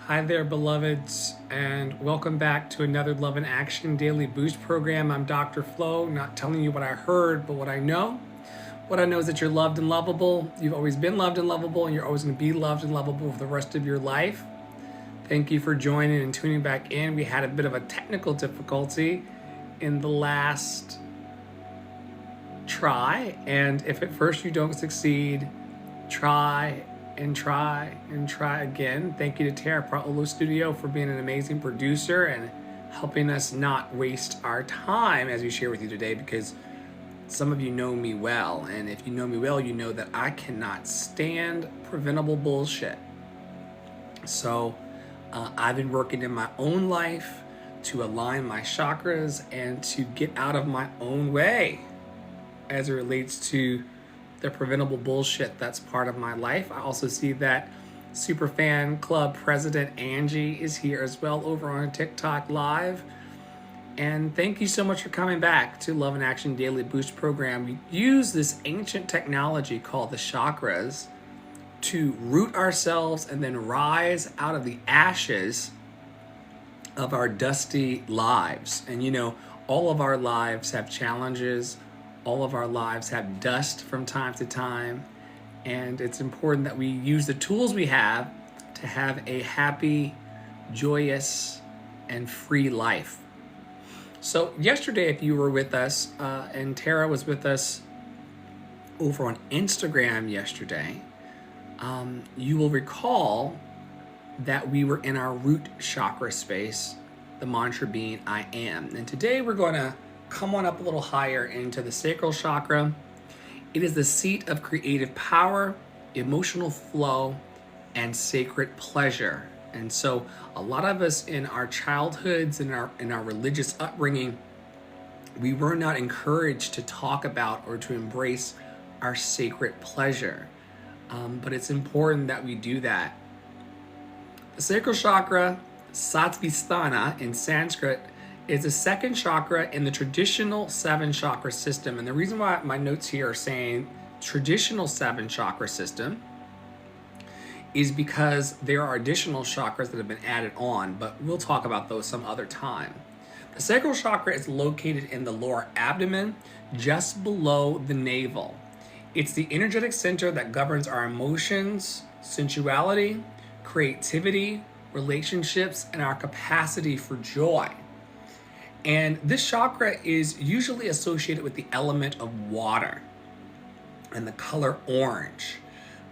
Hi there, beloveds, and welcome back to another Love in Action Daily Boost program. I'm Dr. Flo, not telling you what I heard, but what I know. What I know is that you're loved and lovable. You've always been loved and lovable, and you're always going to be loved and lovable for the rest of your life. Thank you for joining and tuning back in. We had a bit of a technical difficulty in the last try, and if at first you don't succeed, try and try and try again. Thank you to Tara Praolo Studio for being an amazing producer and helping us not waste our time as we share with you today, because some of you know me well, and if you know me well, you know that I cannot stand preventable bullshit. So I've been working in my own life to align my chakras and to get out of my own way as it relates to the preventable bullshit that's part of my life. I also see that Superfan Club President Angie is here as well over on TikTok Live. And thank you so much for coming back to Love in Action Daily Boost program. We use this ancient technology called the chakras to root ourselves and then rise out of the ashes of our dusty lives. And you know, all of our lives have challenges. All of our lives have dust from time to time, and it's important that we use the tools we have to have a happy, joyous, and free life. So yesterday, if you were with us, and Tara was with us over on Instagram yesterday, you will recall that we were in our root chakra space, the mantra being I am. And today we're going to come on up a little higher into the sacral chakra. It is the seat of creative power, emotional flow, and sacred pleasure. And so a lot of us in our childhoods and in our religious upbringing, we were not encouraged to talk about or to embrace our sacred pleasure. But it's important that we do that. The sacral chakra, Satvistana in Sanskrit, is the second chakra in the traditional 7-chakra system. And the reason why my notes here are saying traditional 7-chakra system is because there are additional chakras that have been added on, but we'll talk about those some other time. The sacral chakra is located in the lower abdomen, just below the navel. It's the energetic center that governs our emotions, sensuality, creativity, relationships, and our capacity for joy. And this chakra is usually associated with the element of water and the color orange.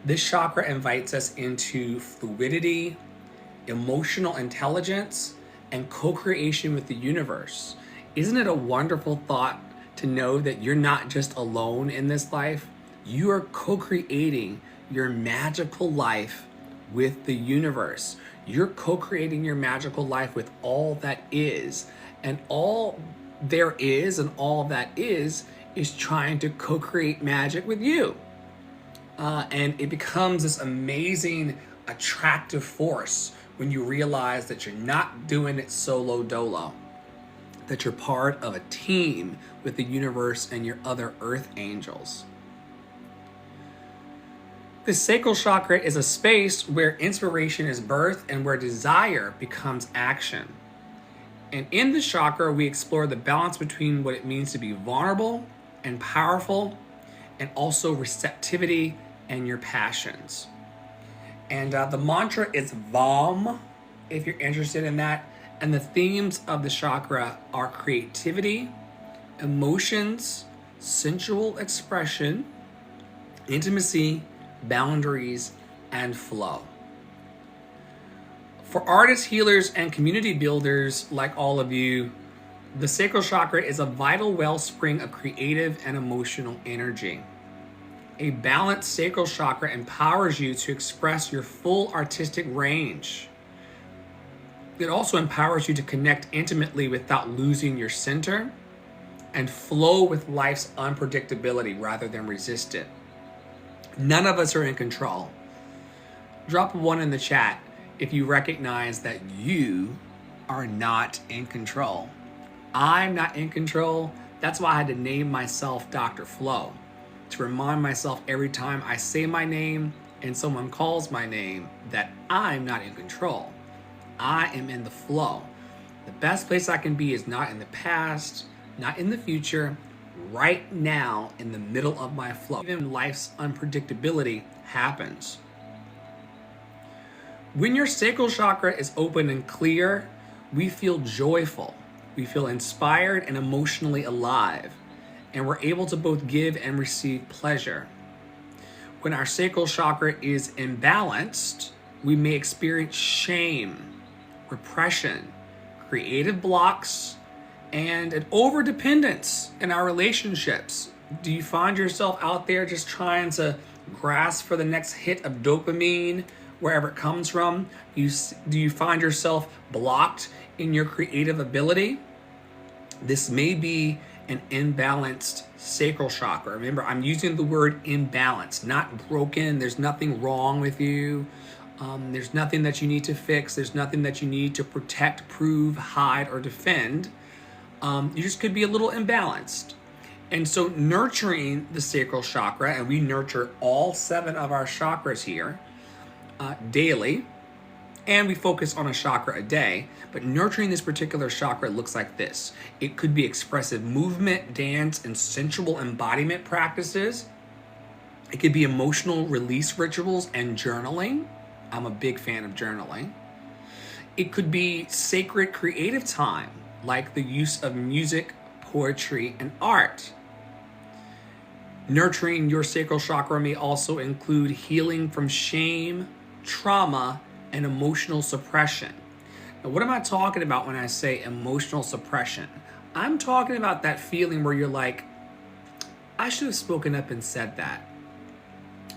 This chakra invites us into fluidity, emotional intelligence, and co-creation with the universe. Isn't it a wonderful thought to know that you're not just alone in this life? You are co-creating your magical life with the universe. You're co-creating your magical life with all that is. And all there is and all that is trying to co-create magic with you. And it becomes this amazing, attractive force when you realize that you're not doing it solo dolo, that you're part of a team with the universe and your other earth angels. The sacral chakra is a space where inspiration is birthed and where desire becomes action. And in the chakra, we explore the balance between what it means to be vulnerable and powerful, and also receptivity and your passions. And the mantra is VAM, if you're interested in that. And the themes of the chakra are creativity, emotions, sensual expression, intimacy, boundaries, and flow. For artists, healers, and community builders like all of you, the sacral chakra is a vital wellspring of creative and emotional energy. A balanced sacral chakra empowers you to express your full artistic range. It also empowers you to connect intimately without losing your center and flow with life's unpredictability rather than resist it. None of us are in control. Drop a 1 in the chat if you recognize that you are not in control. I'm not in control. That's why I had to name myself Dr. Flo, to remind myself every time I say my name and someone calls my name that I'm not in control. I am in the flow. The best place I can be is not in the past, not in the future, right now in the middle of my flow. Even life's unpredictability happens. When your sacral chakra is open and clear, we feel joyful, we feel inspired and emotionally alive, and we're able to both give and receive pleasure. When our sacral chakra is imbalanced, we may experience shame, repression, creative blocks, and an overdependence in our relationships. Do you find yourself out there just trying to grasp for the next hit of dopamine, wherever it comes from? Do you find yourself blocked in your creative ability? This may be an imbalanced sacral chakra. Remember, I'm using the word imbalance, not broken. There's nothing wrong with you. There's nothing that you need to fix. There's nothing that you need to protect, prove, hide, or defend. You just could be a little imbalanced. And so nurturing the sacral chakra, and we nurture all 7 of our chakras here daily, and we focus on a chakra a day, but nurturing this particular chakra looks like this. It could be expressive movement, dance, and sensual embodiment practices. It could be emotional release rituals and journaling. I'm a big fan of journaling. It could be sacred creative time, like the use of music, poetry, and art. Nurturing your sacral chakra may also include healing from shame, trauma, and emotional suppression. Now, what am I talking about when I say emotional suppression? I'm talking about that feeling where you're like, I should have spoken up and said that.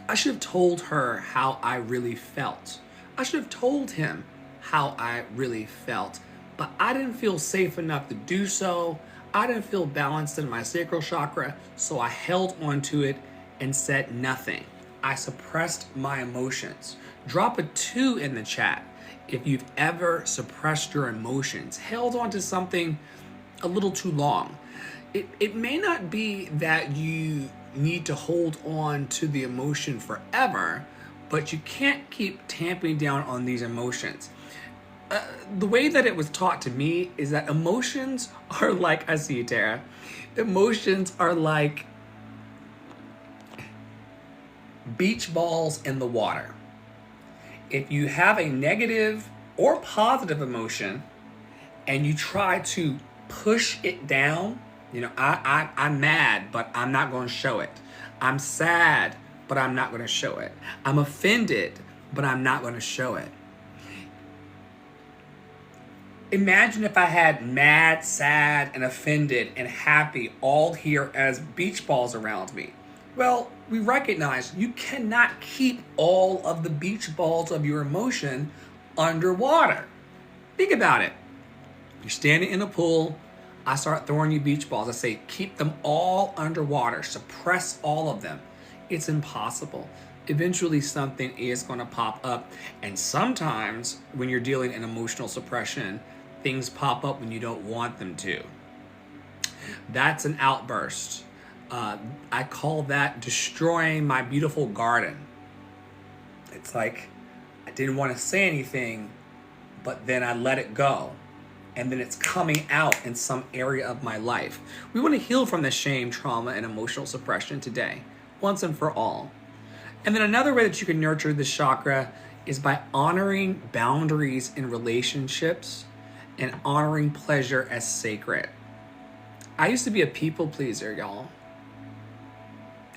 I should have told her how I really felt. I should have told him how I really felt, but I didn't feel safe enough to do so. I didn't feel balanced in my sacral chakra, so I held onto it and said nothing. I suppressed my emotions. Drop a 2 in the chat if you've ever suppressed your emotions, held on to something a little too long. It may not be that you need to hold on to the emotion forever, but you can't keep tamping down on these emotions. The way that it was taught to me is that emotions are like, I see you, Tara. Emotions are like beach balls in the water. If you have a negative or positive emotion and you try to push it down, I'm mad, but I'm not going to show it. I'm sad, but I'm not going to show it. I'm offended, but I'm not going to show it. Imagine if I had mad, sad, and offended and happy all here as beach balls around me. Well, we recognize you cannot keep all of the beach balls of your emotion underwater. Think about it. You're standing in a pool. I start throwing you beach balls. I say, keep them all underwater. Suppress all of them. It's impossible. Eventually something is going to pop up. And sometimes when you're dealing in emotional suppression, things pop up when you don't want them to. That's an outburst. I call that destroying my beautiful garden. It's like I didn't want to say anything, but then I let it go. And then it's coming out in some area of my life. We want to heal from the shame, trauma, and emotional suppression today, once and for all. And then another way that you can nurture this chakra is by honoring boundaries in relationships and honoring pleasure as sacred. I used to be a people pleaser, y'all.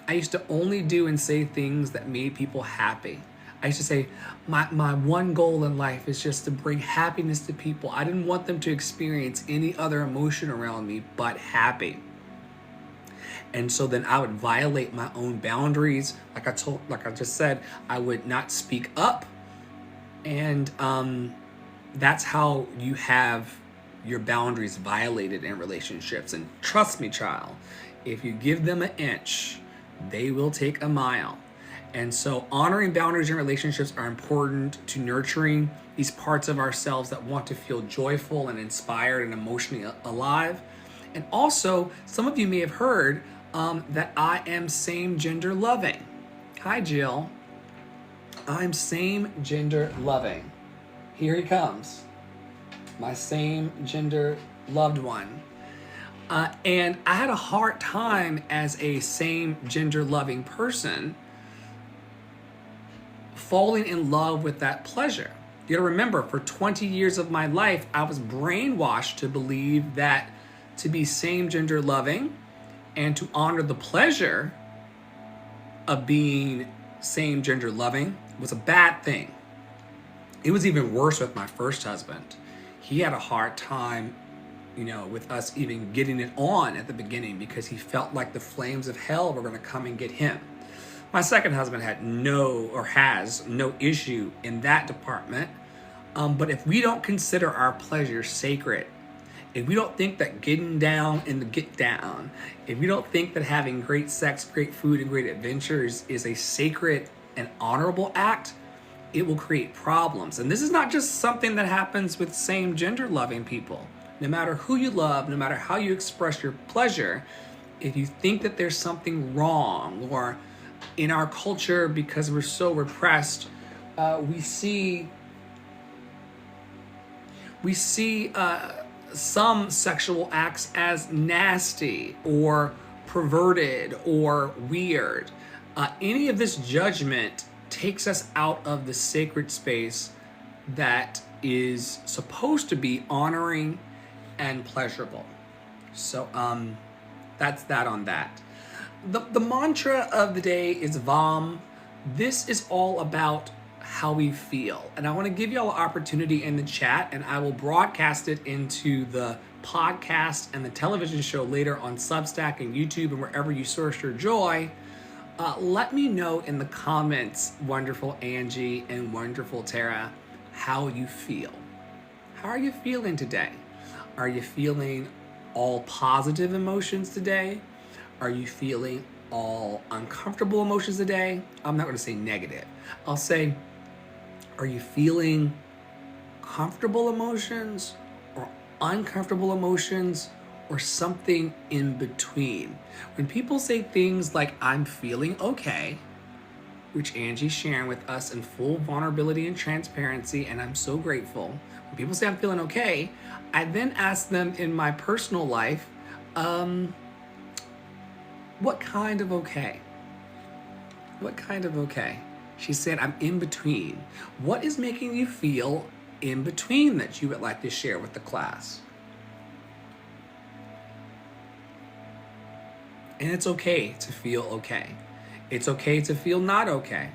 I used to only do and say things that made people happy. I used to say, my one goal in life is just to bring happiness to people. I didn't want them to experience any other emotion around me but happy. And so then I would violate my own boundaries. Like I just said, I would not speak up. And that's how you have your boundaries violated in relationships. And trust me, child, if you give them an inch, they will take a mile. And so honoring boundaries in relationships are important to nurturing these parts of ourselves that want to feel joyful and inspired and emotionally alive. And also, some of you may have heard that I am same gender loving. Hi, Jill. I'm same gender loving. Here he comes. my same gender loved one. And I had a hard time as a same gender loving person falling in love with that pleasure. You gotta remember, for 20 years of my life, I was brainwashed to believe that to be same gender loving and to honor the pleasure of being same gender loving was a bad thing. It was even worse with my first husband. He had a hard time, with us even getting it on at the beginning because he felt like the flames of hell were gonna come and get him. My second husband has no issue in that department. But if we don't consider our pleasure sacred, if we don't think that getting down and the get down, if we don't think that having great sex, great food, and great adventures is a sacred and honorable act, it will create problems. And this is not just something that happens with same gender loving people. No matter who you love, no matter how you express your pleasure, if you think that there's something wrong, or in our culture, because we're so repressed, we see some sexual acts as nasty or perverted or weird. Any of this judgment takes us out of the sacred space that is supposed to be honoring and pleasurable. So that's that on that. The mantra of the day is VAM. This is all about how we feel. And I want to give you all an opportunity in the chat, and I will broadcast it into the podcast and the television show later on Substack and YouTube and wherever you source your joy. Let me know in the comments, wonderful Angie and wonderful Tara, how you feel. How are you feeling today? Are you feeling all positive emotions today? Are you feeling all uncomfortable emotions today? I'm not going to say negative. I'll say, are you feeling comfortable emotions or uncomfortable emotions or something in between? When people say things like, I'm feeling okay, which Angie's sharing with us in full vulnerability and transparency, and I'm so grateful. When people say I'm feeling okay, I then ask them in my personal life, what kind of okay? What kind of okay? She said, I'm in between. What is making you feel in between that you would like to share with the class? And it's okay to feel okay. It's okay to feel not okay.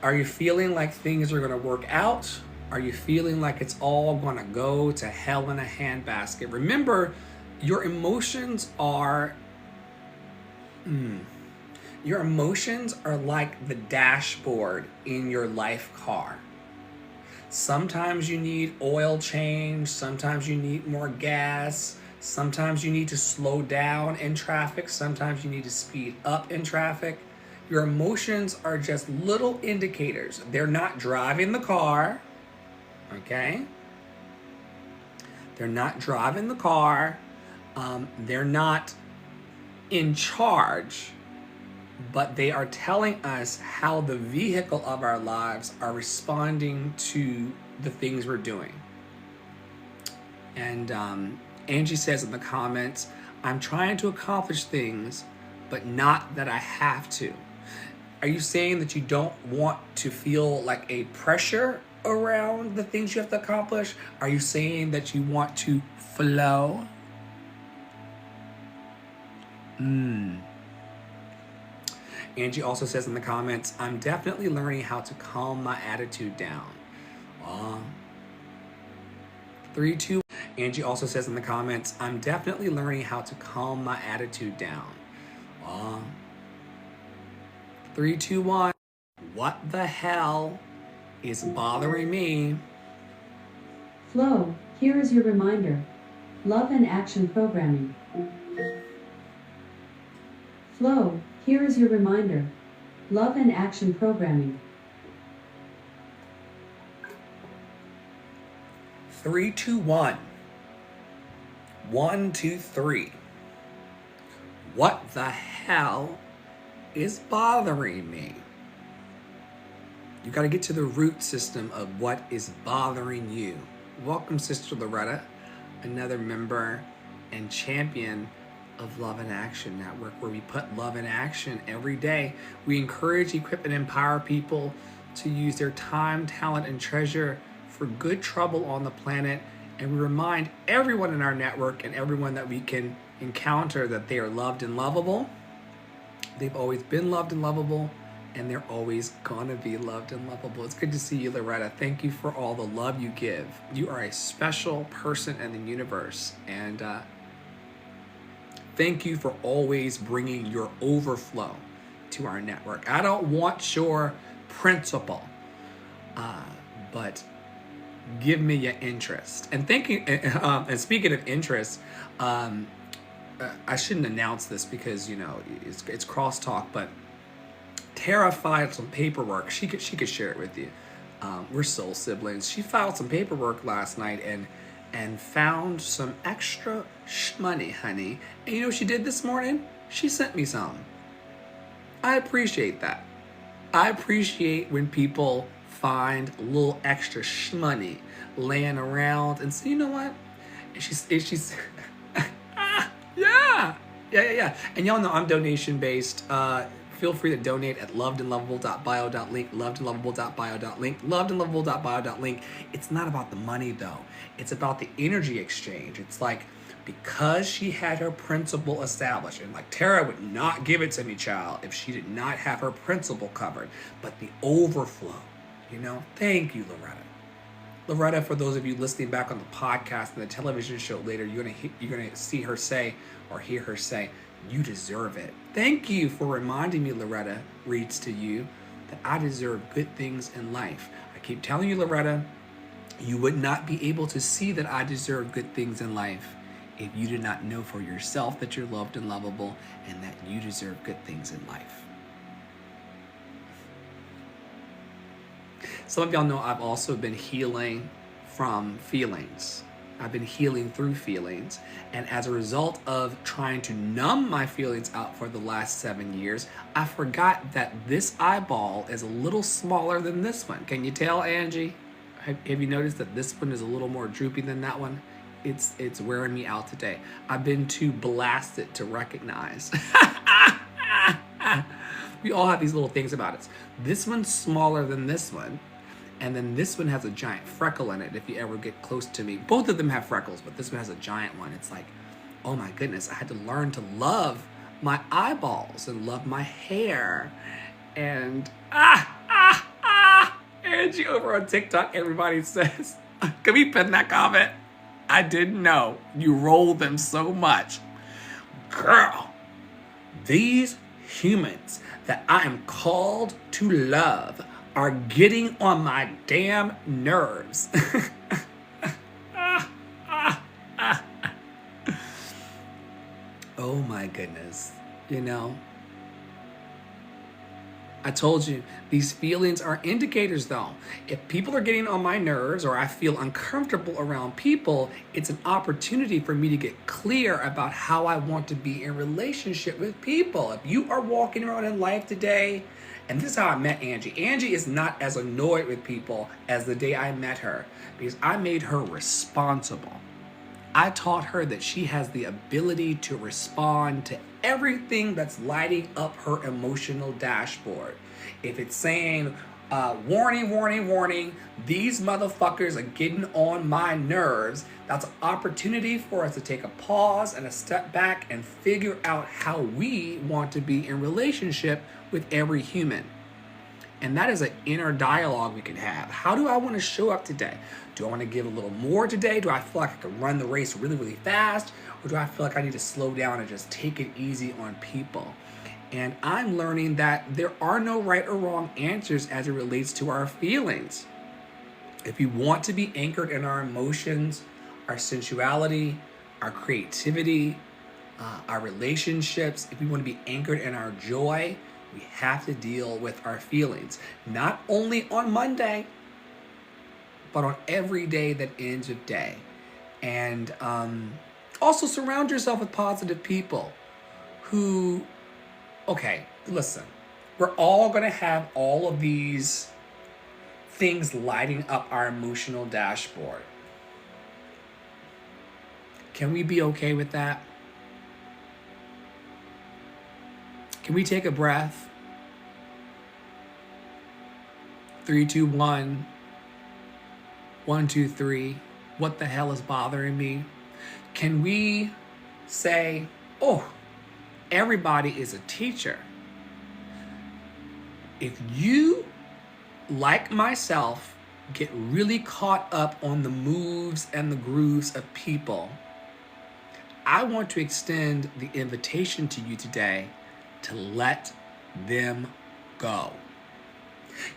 Are you feeling like things are going to work out? Are you feeling like it's all going to go to hell in a handbasket? Remember, your emotions are like the dashboard in your life car. Sometimes you need oil change, sometimes you need more gas, sometimes you need to slow down in traffic, sometimes you need to speed up in traffic. Your emotions are just little indicators. They're not driving the car, okay? They're not driving the car. They're not in charge, but they are telling us how the vehicle of our lives are responding to the things we're doing. And Angie says in the comments, I'm trying to accomplish things, but not that I have to. Are you saying that you don't want to feel like a pressure around the things you have to accomplish? Are you saying that you want to flow? Angie also says in the comments, I'm definitely learning how to calm my attitude down. 3, 2. Angie also says in the comments, I'm definitely learning how to calm my attitude down. 3, 2, 1. What the hell is bothering me? Flow, here is your reminder. Love and action programming. Flow, here is your reminder. Love and action programming. 3, 2, 1. 1, 2, 3. What the hell is bothering me? You got to get to the root system of what is bothering you. Welcome, Sister Loretta, another member and champion of Love in Action Network, where we put love in action every day. We encourage, equip, and empower people to use their time, talent, and treasure for good trouble on the planet. And we remind everyone in our network and everyone that we can encounter that they are loved and lovable. They've always been loved and lovable, and they're always gonna be loved and lovable. It's good to see you, Loretta. Thank you for all the love you give. You are a special person in the universe, and thank you for always bringing your overflow to our network. I don't want your principle, but give me your interest. And and speaking of interest, I shouldn't announce this because, you know, it's crosstalk, but Tara filed some paperwork. She could share it with you. We're soul siblings. She filed some paperwork last night and found some extra money, honey. And you know what she did this morning? She sent me some. I appreciate that. I appreciate when people find a little extra money laying around and say, you know what? And she's yeah. And y'all know I'm donation based. Feel free to donate at lovedandlovable.bio.link, lovedandlovable.bio.link, lovedandlovable.bio.link. It's not about the money though. It's about the energy exchange. It's like, because she had her principle established, and like Tara would not give it to me, child, if she did not have her principle covered. But the overflow, you know, thank you, Loretta. Loretta, for those of you listening back on the podcast and the television show later, you're gonna see her say, or hear her say, you deserve it. Thank you for reminding me, Loretta, reads to you, that I deserve good things in life. I keep telling you, Loretta, you would not be able to see that I deserve good things in life if you did not know for yourself that you're loved and lovable and that you deserve good things in life. Some of y'all know I've also been healing from feelings. I've been healing through feelings. And as a result of trying to numb my feelings out for the last 7 years, I forgot that this eyeball is a little smaller than this one. Can you tell, Angie? Have you noticed that this one is a little more droopy than that one? It's wearing me out today. I've been too blasted to recognize. We all have these little things about us. This one's smaller than this one. And then this one has a giant freckle in it if you ever get close to me. Both of them have freckles, but this one has a giant one. It's like, oh my goodness, I had to learn to love my eyeballs and love my hair. And Angie over on TikTok, everybody says, can we pin that comment? I didn't know. You rolled them so much. Girl, these humans that I am called to love are getting on my damn nerves. Oh my goodness. You know, I told you, these feelings are indicators though. If people are getting on my nerves or I feel uncomfortable around people, it's an opportunity for me to get clear about how I want to be in relationship with people. If you are walking around in life today, and this is how I met Angie. Angie is not as annoyed with people as the day I met her because I made her responsible. I taught her that she has the ability to respond to everything that's lighting up her emotional dashboard. If it's saying, warning, warning, warning, these motherfuckers are getting on my nerves, that's an opportunity for us to take a pause and a step back and figure out how we want to be in relationship with every human. And that is an inner dialogue we can have. How do I want to show up today? Do I want to give a little more today? Do I feel like I can run the race really, really fast? Or do I feel like I need to slow down and just take it easy on people? And I'm learning that there are no right or wrong answers as it relates to our feelings. If we want to be anchored in our emotions, our sensuality, our creativity, our relationships, if we want to be anchored in our joy, we have to deal with our feelings. Not only on Monday, but on every day that ends with day. And also surround yourself with positive people who, okay, listen, we're all going to have all of these things lighting up our emotional dashboard. Can we be okay with that? Can we take a breath? 3, 2, 1. 1, 2, 3. What the hell is bothering me? Can we say, oh, everybody is a teacher. If you, like myself, get really caught up on the moves and the grooves of people, I want to extend the invitation to you today to let them go.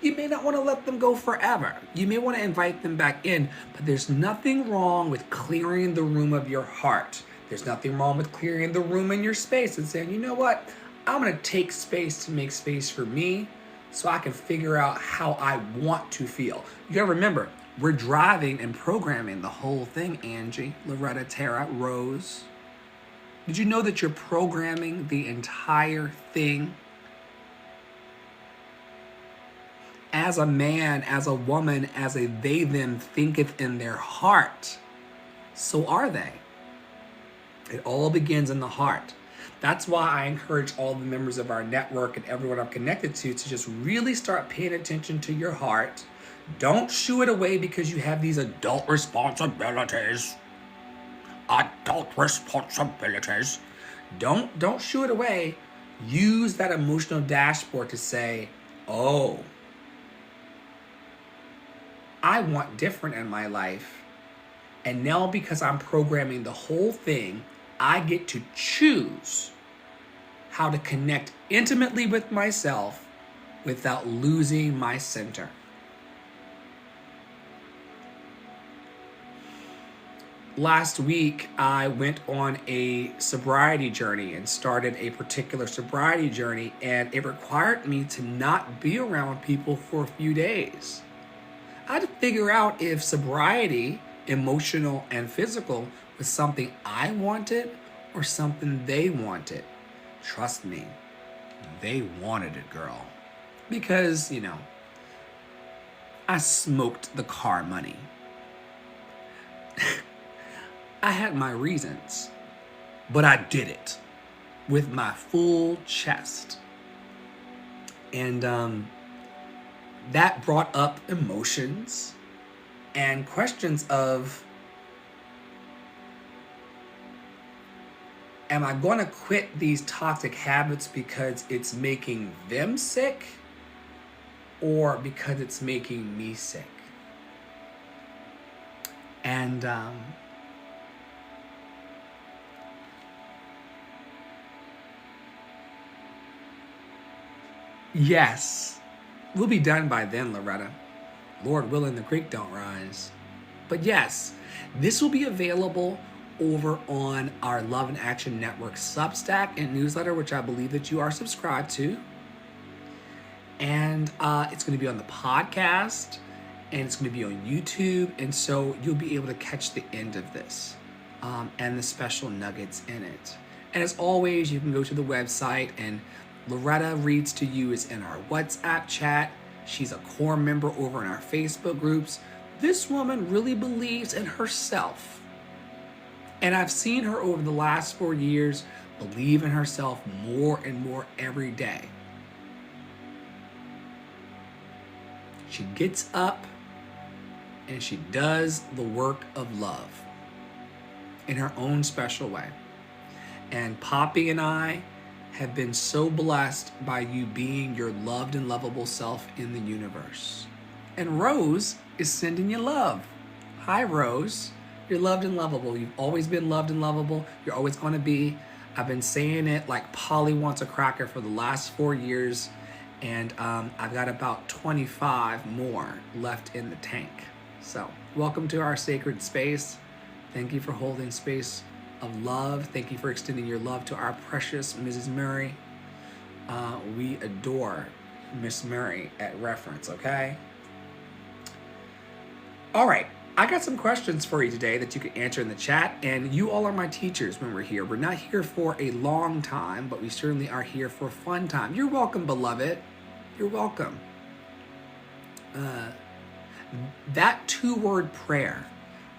You may not want to let them go forever. You may want to invite them back in, but there's nothing wrong with clearing the room of your heart. There's nothing wrong with clearing the room in your space and saying, you know what? I'm going to take space to make space for me so I can figure out how I want to feel. You got to remember, we're driving and programming the whole thing, Angie, Loretta, Tara, Rose. Did you know that you're programming the entire thing? As a man, as a woman, as a they them thinketh in their heart, so are they. It all begins in the heart. That's why I encourage all the members of our network and everyone I'm connected to just really start paying attention to your heart. Don't shoo it away because you have these adult responsibilities. Adult responsibilities. Don't shoo it away. Use that emotional dashboard to say, oh, I want different in my life. And now because I'm programming the whole thing, I get to choose how to connect intimately with myself without losing my center. Last week, I went on a sobriety journey and started a particular sobriety journey, and it required me to not be around people for a few days. I had to figure out if sobriety, emotional and physical, was something I wanted or something they wanted. Trust me, they wanted it, girl. Because, I smoked the car money. I had my reasons, but I did it with my full chest. And that brought up emotions and questions of, am I going to quit these toxic habits because it's making them sick or because it's making me sick? And yes, we'll be done by then, Loretta. Lord willing, the creek don't rise. But yes, this will be available over on our Love and Action Network Substack and newsletter, which I believe that you are subscribed to. And it's going to be on the podcast, and it's going to be on YouTube. And so you'll be able to catch the end of this and the special nuggets in it. And as always, you can go to the website, and Loretta Reads to You is in our WhatsApp chat. She's a core member over in our Facebook groups. This woman really believes in herself. And I've seen her over the last 4 years believe in herself more and more every day. She gets up and she does the work of love in her own special way. And Poppy and I have been so blessed by you being your loved and lovable self in the universe. And Rose is sending you love. Hi, Rose. You're loved and lovable. You've always been loved and lovable. You're always going to be. I've been saying it like Polly wants a cracker for the last 4 years. And I've got about 25 more left in the tank. So welcome to our sacred space. Thank you for holding space of love. Thank you for extending your love to our precious Mrs. Murray. We adore Miss Murray at reference, okay? All right. I got some questions for you today that you can answer in the chat, and you all are my teachers when we're here. We're not here for a long time, but we certainly are here for a fun time. You're welcome, beloved. You're welcome. That 2-word prayer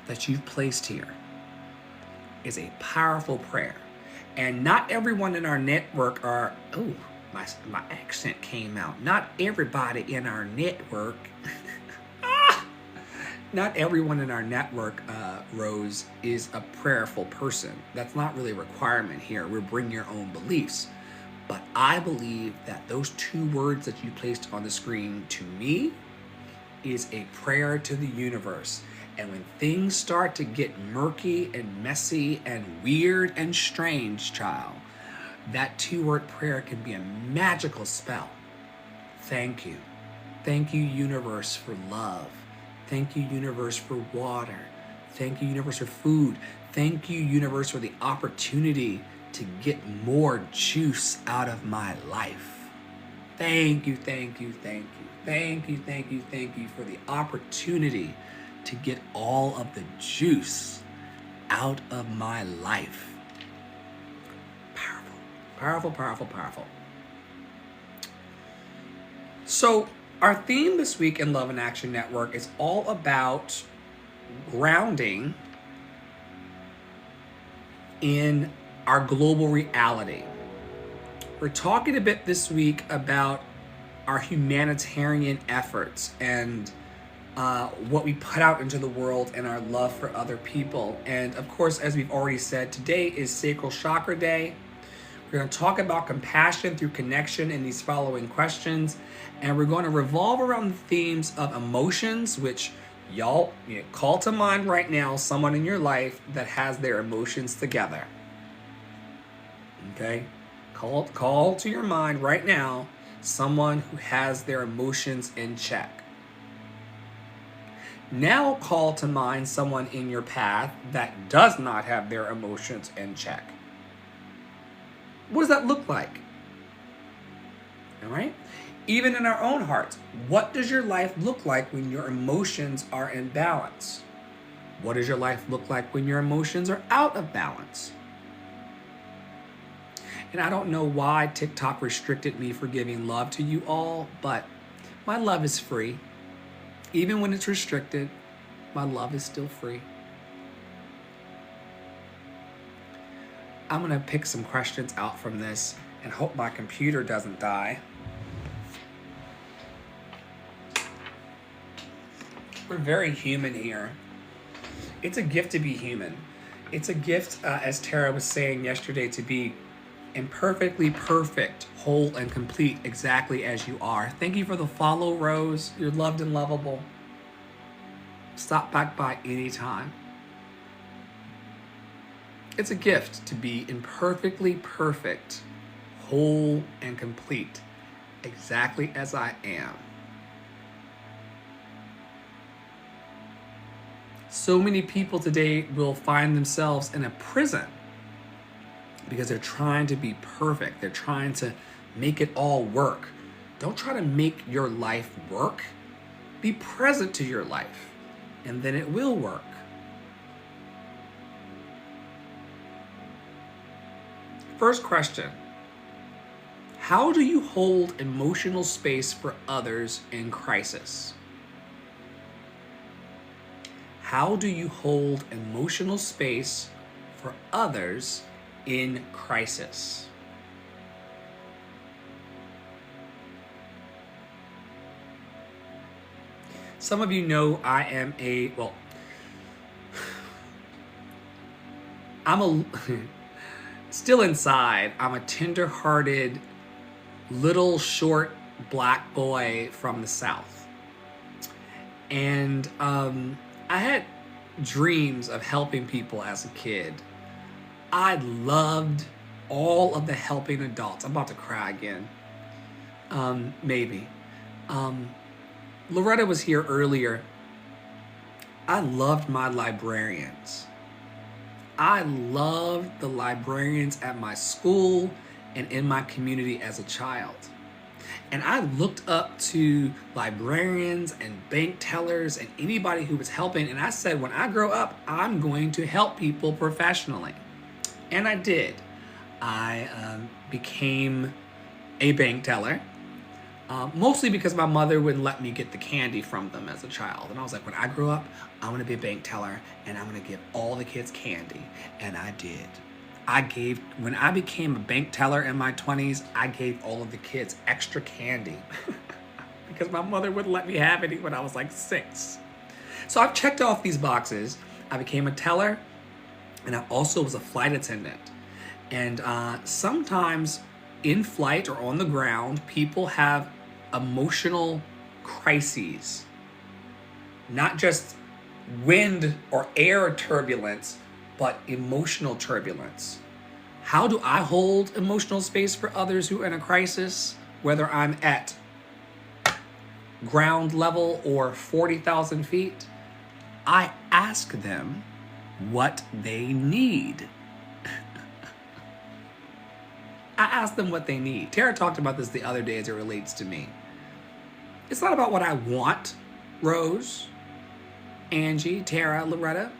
that you've placed here is a powerful prayer. And not everyone in our network are, oh, my accent came out. Not everybody in our network, not everyone in our network, Rose, is a prayerful person. That's not really a requirement here. We're bringing your own beliefs. But I believe that those 2 words that you placed on the screen, to me, is a prayer to the universe. And when things start to get murky and messy and weird and strange, child, that 2-word prayer can be a magical spell. Thank you. Thank you, universe, for love. Thank you, universe, for water. Thank you, universe, for food. Thank you, universe, for the opportunity to get more juice out of my life. Thank you, thank you, thank you. Thank you, thank you, thank you for the opportunity to get all of the juice out of my life. Powerful, powerful, powerful, powerful. So our theme this week in Love and Action Network is all about grounding in our global reality. We're talking a bit this week about our humanitarian efforts and what we put out into the world and our love for other people. And of course, as we've already said, today is Sacral Chakra Day. We're going to talk about compassion through connection in these following questions. And we're going to revolve around the themes of emotions, which y'all call to mind right now someone in your life that has their emotions together. Okay? Call to your mind right now someone who has their emotions in check. Now call to mind someone in your path that does not have their emotions in check. What does that look like? All right? Even in our own hearts, what does your life look like when your emotions are in balance? What does your life look like when your emotions are out of balance? And I don't know why TikTok restricted me for giving love to you all, but my love is free. Even when it's restricted, my love is still free. I'm going to pick some questions out from this and hope my computer doesn't die. We're very human here. It's a gift to be human. It's a gift, as Tara was saying yesterday, to be imperfectly perfect, whole and complete, exactly as you are. Thank you for the follow, Rose. You're loved and lovable. Stop back by anytime. It's a gift to be imperfectly perfect, whole and complete, exactly as I am. So many people today will find themselves in a prison because they're trying to be perfect. They're trying to make it all work. Don't try to make your life work. Be present to your life, and then it will work. First question: how do you hold emotional space for others in crisis? How do you hold emotional space for others in crisis? Some of you know I am still inside, I'm a tender-hearted, little short black boy from the South. And I had dreams of helping people as a kid. I loved all of the helping adults. I'm about to cry again. Maybe. Loretta was here earlier. I loved my librarians. I loved the librarians at my school and in my community as a child. And I looked up to librarians and bank tellers and anybody who was helping. And I said, when I grow up, I'm going to help people professionally. And I did. I became a bank teller. Mostly because my mother wouldn't let me get the candy from them as a child. And I was like, when I grow up, I'm going to be a bank teller and I'm going to give all the kids candy. And I did. When I became a bank teller in my 20s, I gave all of the kids extra candy because my mother wouldn't let me have any when I was like 6. So I've checked off these boxes. I became a teller and I also was a flight attendant. And sometimes in flight or on the ground, people have emotional crises, not just wind or air turbulence, but emotional turbulence. How do I hold emotional space for others who are in a crisis, whether I'm at ground level or 40,000 feet? I ask them what they need. I ask them what they need. Tara talked about this the other day as it relates to me. It's not about what I want, Rose, Angie, Tara, Loretta.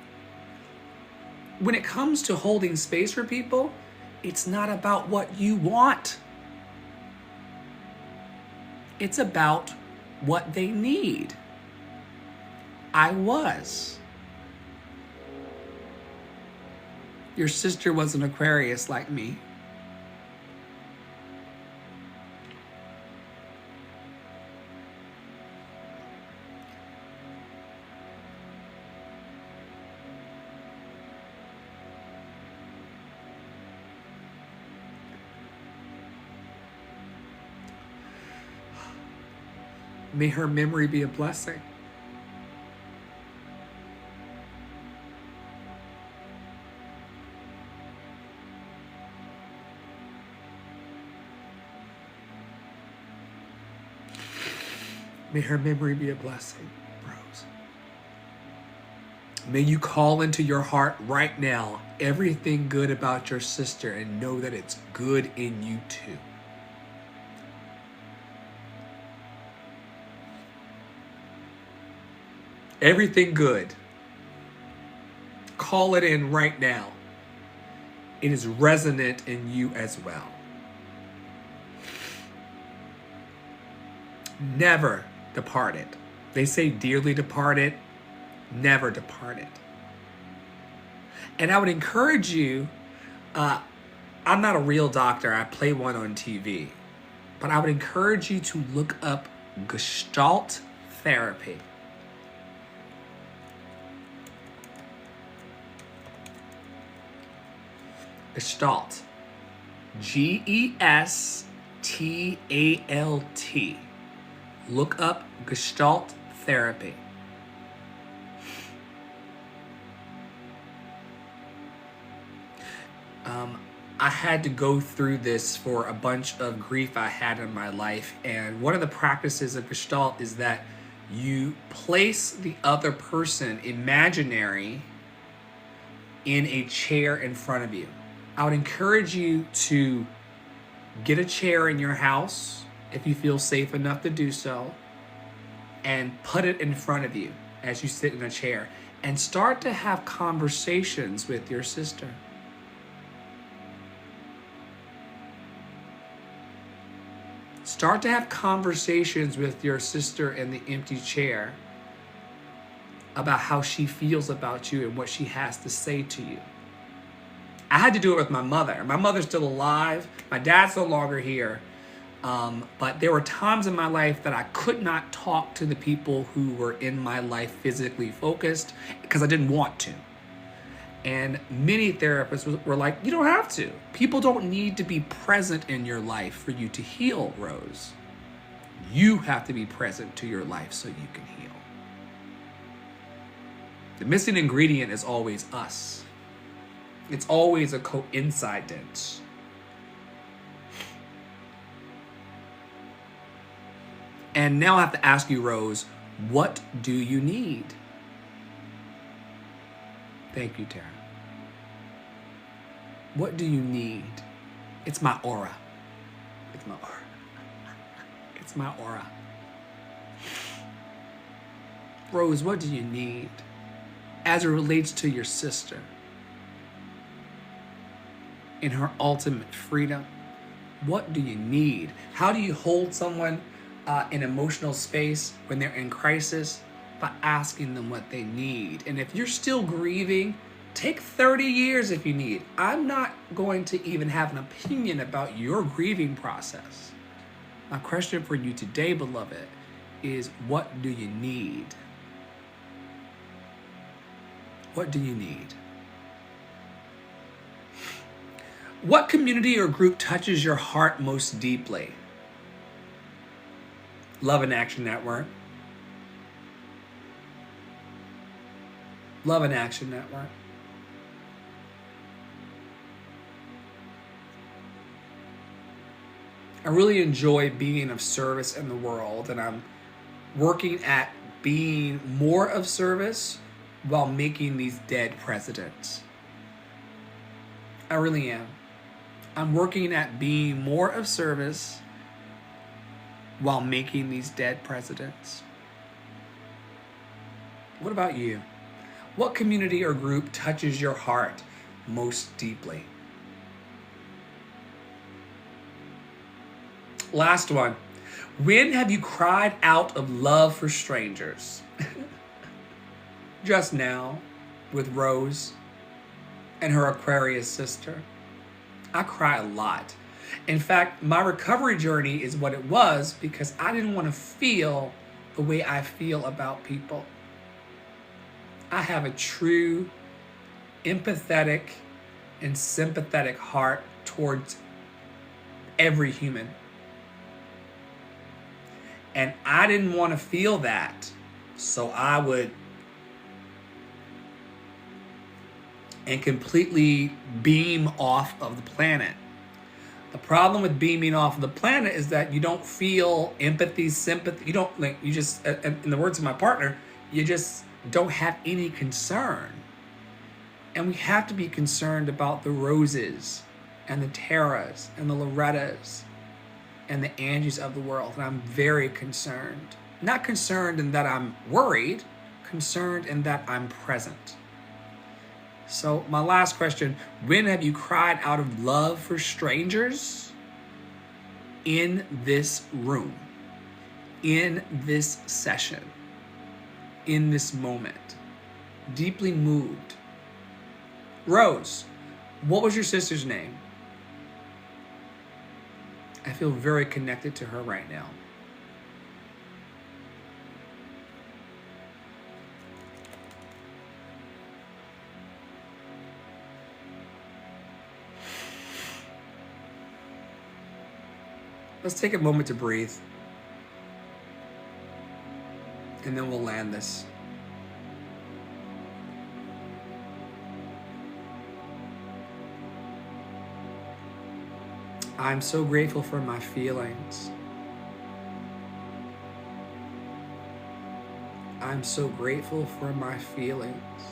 When it comes to holding space for people, it's not about what you want. It's about what they need. I was. Your sister was an Aquarius like me. May her memory be a blessing. May her memory be a blessing, Rose. May you call into your heart right now everything good about your sister and know that it's good in you too. Everything good. Call it in right now. It is resonant in you as well. Never departed. They say dearly departed, never departed. And I would encourage you, I'm not a real doctor, I play one on TV, but I would encourage you to look up Gestalt therapy. Gestalt. Gestalt. Look up Gestalt therapy. I had to go through this for a bunch of grief I had in my life. And one of the practices of Gestalt is that you place the other person, imaginary, in a chair in front of you. I would encourage you to get a chair in your house if you feel safe enough to do so, and put it in front of you as you sit in a chair and start to have conversations with your sister. Start to have conversations with your sister in the empty chair about how she feels about you and what she has to say to you. I had to do it with my mother. My mother's still alive. My dad's no longer here. But there were times in my life that I could not talk to the people who were in my life physically focused because I didn't want to. And many therapists were like, you don't have to. People don't need to be present in your life for you to heal, Rose. You have to be present to your life so you can heal. The missing ingredient is always us. It's always a coincidence. And now I have to ask you, Rose, what do you need? Thank you, Tara. What do you need? It's my aura. It's my aura. It's my aura. Rose, what do you need as it relates to your sister in her ultimate freedom? What do you need? How do you hold someone in emotional space when they're in crisis by asking them what they need. And if you're still grieving, take 30 years if you need. I'm not going to even have an opinion about your grieving process. My question for you today, beloved, is what do you need? What do you need? What community or group touches your heart most deeply? Love and Action Network. Love and Action Network. I really enjoy being of service in the world, and I'm working at being more of service while making these dead presidents. I really am. I'm working at being more of service while making these dead presidents. What about you? What community or group touches your heart most deeply? Last one. When have you cried out of love for strangers? Just now, with Rose and her Aquarius sister. I cry a lot. In fact, my recovery journey is what it was because I didn't want to feel the way I feel about people. I have a true, empathetic, and sympathetic heart towards every human. And I didn't want to feel that. So I would and completely beam off of the planet. The problem with beaming off of the planet is that you don't feel empathy, sympathy. You don't, like, you just, in the words of my partner, you just don't have any concern. And we have to be concerned about the Roses and the Taras and the Lorettas and the Angies of the world. And I'm very concerned. Not concerned in that I'm worried, concerned in that I'm present. So my last question, when have you cried out of love for strangers? In this room, in this session, in this moment, deeply moved. Rose, what was your sister's name? I feel very connected to her right now. Let's take a moment to breathe. And then we'll land this. I'm so grateful for my feelings. I'm so grateful for my feelings.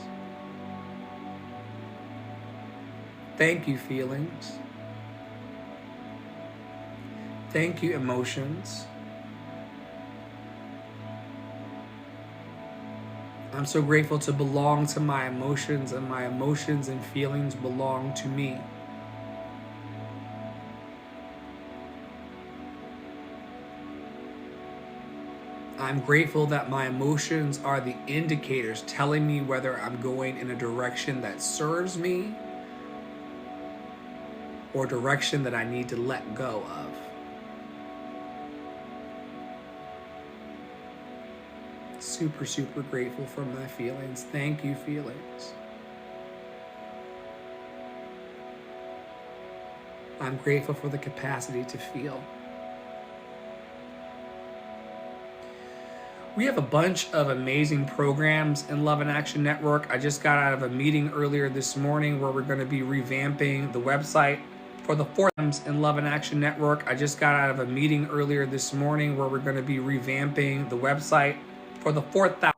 Thank you, feelings. Thank you, emotions. I'm so grateful to belong to my emotions, and my emotions and feelings belong to me. I'm grateful that my emotions are the indicators telling me whether I'm going in a direction that serves me or direction that I need to let go of. Super, super grateful for my feelings. Thank you, feelings. I'm grateful for the capacity to feel. We have a bunch of amazing programs in Love and Action Network. I just got out of a meeting earlier this morning where we're going to be revamping the website for the fourth in Love and Action Network. I just got out of a meeting earlier this morning where we're going to be revamping the website for the 4,000.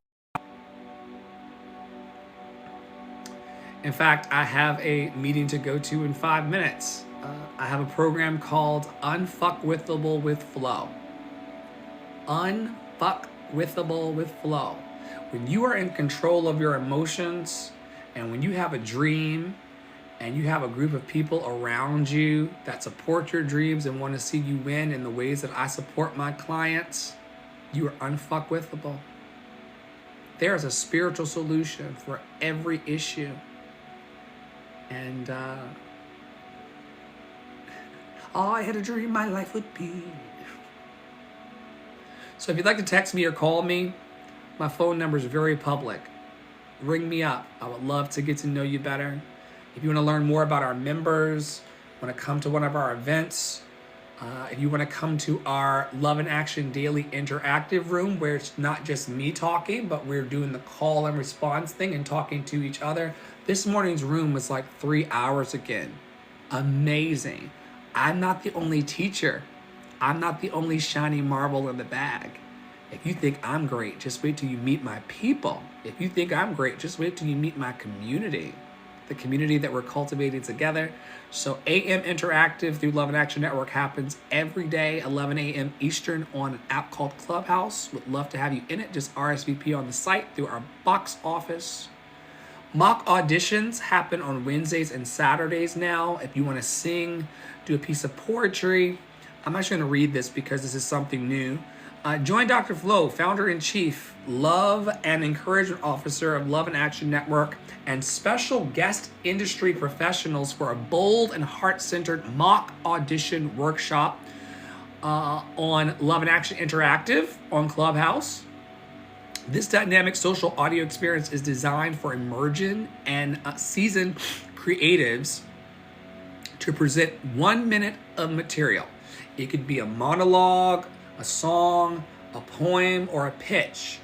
In fact, I have a meeting to go to in 5 minutes. I have a program called Unfuckwithable with Flow. Unfuckwithable with Flow. When you are in control of your emotions, and when you have a dream, and you have a group of people around you that support your dreams and want to see you win in the ways that I support my clients, you are unfuckwithable. There is a spiritual solution for every issue. And I had a dream my life would be. So if you'd like to text me or call me, my phone number is very public. Ring me up. I would love to get to know you better. If you want to learn more about our members, want to come to one of our events, if you want to come to our Love and Action Daily Interactive Room, where it's not just me talking, but we're doing the call and response thing and talking to each other. This morning's room was like 3 hours again. Amazing. I'm not the only teacher. I'm not the only shiny marble in the bag. If you think I'm great, just wait till you meet my people. If you think I'm great, just wait till you meet my community. The community that we're cultivating together. So AM Interactive through Love and Action Network happens every day, 11 a.m. Eastern on an app called Clubhouse. Would love to have you in it. Just RSVP on the site through our box office. Mock auditions happen on Wednesdays and Saturdays now. If you want to sing, do a piece of poetry. I'm actually going to read this because this is something new. Join Dr. Flo, Founder-in-Chief, Love and Encouragement Officer of Love and Action Network, and special guest industry professionals for a bold and heart-centered mock audition workshop on Love and Action Interactive on Clubhouse. This dynamic social audio experience is designed for emerging and seasoned creatives to present 1 minute of material. It could be a monologue, a song, a poem, or a pitch.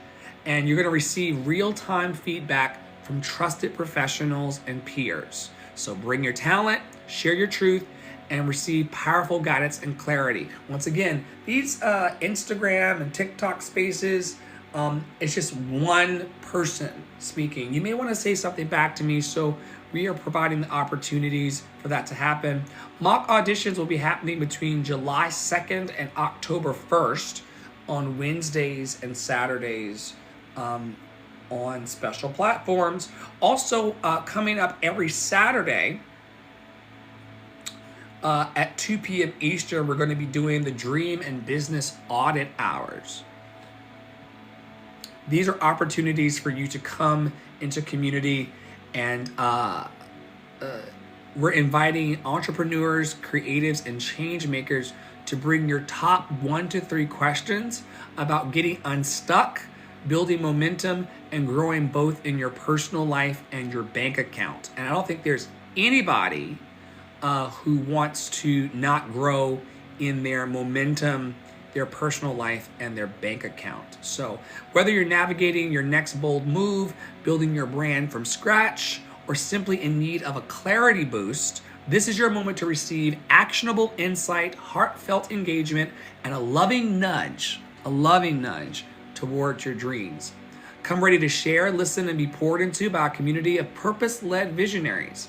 And you're going to receive real-time feedback from trusted professionals and peers. So bring your talent, share your truth, and receive powerful guidance and clarity. Once again, these Instagram and TikTok spaces, it's just one person speaking. You may want to say something back to me, so we are providing the opportunities for that to happen. Mock auditions will be happening between July 2nd and October 1st on Wednesdays and Saturdays on special platforms. Also coming up every Saturday at 2 p.m. Eastern, we're going to be doing the Dream and Business Audit Hours. These are opportunities for you to come into community, and we're inviting entrepreneurs, creatives, and change makers to bring your top 1 to 3 questions about getting unstuck, building momentum, and growing both in your personal life and your bank account. And I don't think there's anybody who wants to not grow in their momentum, their personal life, and their bank account. So whether you're navigating your next bold move, building your brand from scratch, or simply in need of a clarity boost, this is your moment to receive actionable insight, heartfelt engagement, and a loving nudge towards your dreams. Come ready to share, listen, and be poured into by a community of purpose-led visionaries.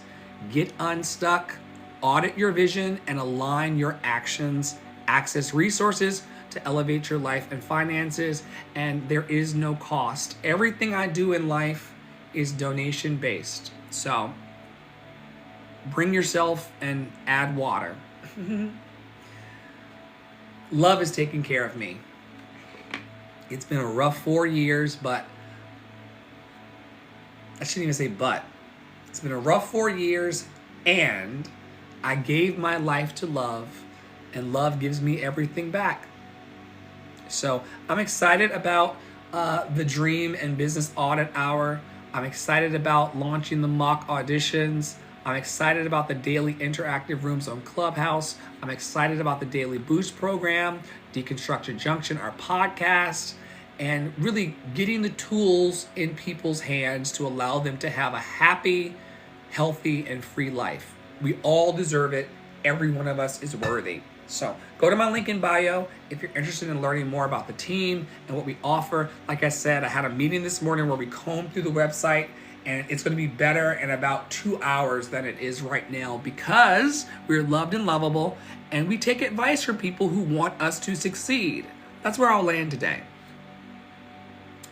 Get unstuck, audit your vision, and align your actions. Access resources to elevate your life and finances, and there is no cost. Everything I do in life is donation-based. So bring yourself and add water. Love is taking care of me. It's been a rough 4 years, but I shouldn't even say but. It's been a rough 4 years, and I gave my life to love, and love gives me everything back. So I'm excited about the Dream and Business Audit Hour. I'm excited about launching the mock auditions. I'm excited about the daily interactive rooms on Clubhouse. I'm excited about the Daily Boost program, Deconstruction Junction, our podcast, and really getting the tools in people's hands to allow them to have a happy, healthy, and free life. We all deserve it. Every one of us is worthy. So go to my link in bio if you're interested in learning more about the team and what we offer. Like I said, I had a meeting this morning where we combed through the website, and it's going to be better in about 2 hours than it is right now because we're loved and lovable, and we take advice from people who want us to succeed. That's where I'll land today.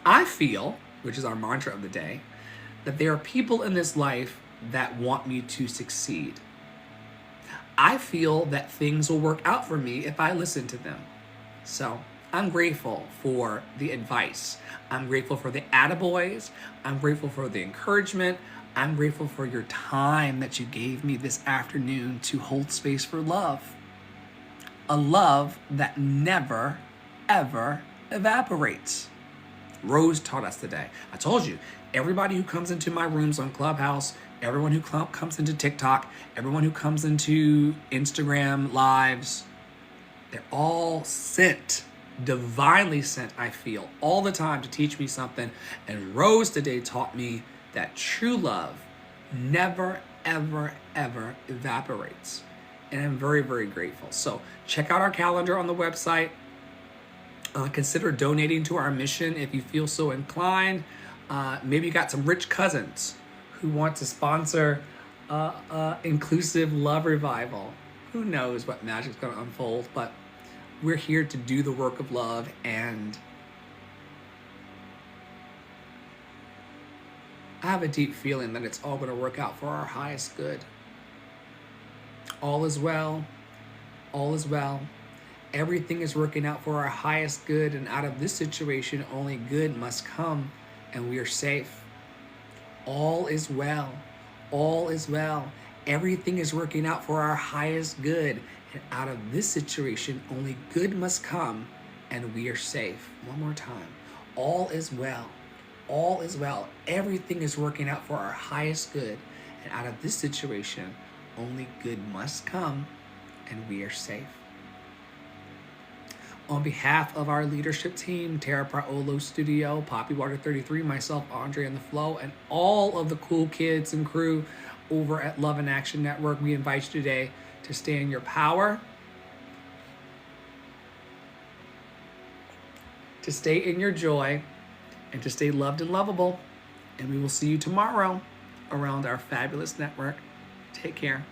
I feel, which is our mantra of the day, that there are people in this life that want me to succeed. I feel that things will work out for me if I listen to them. So I'm grateful for the advice. I'm grateful for the attaboys. I'm grateful for the encouragement. I'm grateful for your time that you gave me this afternoon to hold space for love. A love that never, ever evaporates. Rose taught us today. I told you, everybody who comes into my rooms on Clubhouse, everyone who comes into TikTok, everyone who comes into Instagram lives, they're all sent, divinely sent, I feel, all the time to teach me something. And Rose today taught me that true love never, ever, ever evaporates. And I'm very, very grateful. So check out our calendar on the website. Consider donating to our mission if you feel so inclined. Maybe you got some rich cousins who want to sponsor inclusive love revival. Who knows what magic's going to unfold, but we're here to do the work of love, and I have a deep feeling that it's all going to work out for our highest good. All is well. All is well. Everything is working out for our highest good, and out of this situation, only good must come, and we are safe. All is well. All is well. Everything is working out for our highest good, and out of this situation, only good must come, and we are safe. One more time. All is well. All is well. Everything is working out for our highest good, and out of this situation, only good must come, and we are safe. On behalf of our leadership team, Tara Praolo Studio, Poppy Water 33, myself, Andre and the Flow, and all of the cool kids and crew over at Love in Action Network, we invite you today to stay in your power, to stay in your joy, and to stay loved and lovable. And we will see you tomorrow around our fabulous network. Take care.